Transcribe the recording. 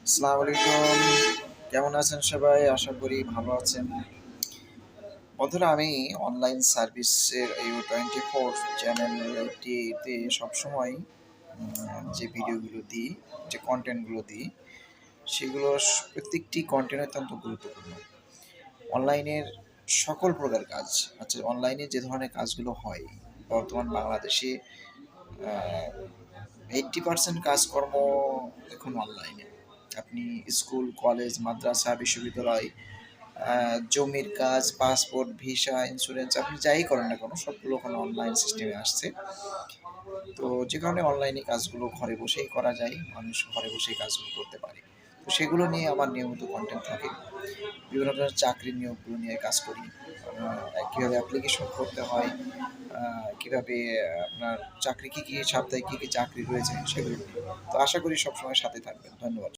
আসসালামু আলাইকুম। কেমন আছেন সবাই? আশা করি ভালো আছেন। বন্ধুরা আমি অনলাইন সার্ভিসের এই 24 চ্যানেলটিতে সবসময় যে ভিডিওগুলো দিই, যে কনটেন্টগুলো দিই, সেগুলো প্রত্যেকটি কনটেন্ট অত্যন্ত গুরুত্বপূর্ণ। অনলাইনের সকল প্রকার কাজ, আচ্ছা অনলাইনে যে ধরনের কাজগুলো হয়, বর্তমান বাংলাদেশে আ 80% কাজকর্ম এখন অনলাইনে। আপনি স্কুল, কলেজ, মাদ্রাসা, বিশ্ববিদ্যালয়, জমির কাজ, পাসপোর্ট, ভিসা, ইন্স্যুরেন্স আপনি যাই করেন না কেন সবগুলো এখন অনলাইন সিস্টেমে আসছে। তো যে কারণে অনলাইনে কাজগুলো ঘরে বসেই করা যায়। মানুষ ঘরে বসেই কাজগুলো করতে পারে। তো সেগুলো নিয়ে আমার নিয়মিত কনটেন্ট থাকে। বিভিন্ন ধরনের চাকরির নিয়োগগুলো নিয়ে কাজ করি। কীভাবে অ্যাপ্লিকেশন করতে হয়, কীভাবে আপনার চাকরি কী সাপ্তাহিক কী চাকরি রয়েছে সেগুলো নিয়ে। তো আশা করি সবসময় সাথে থাকবেন। ধন্যবাদ।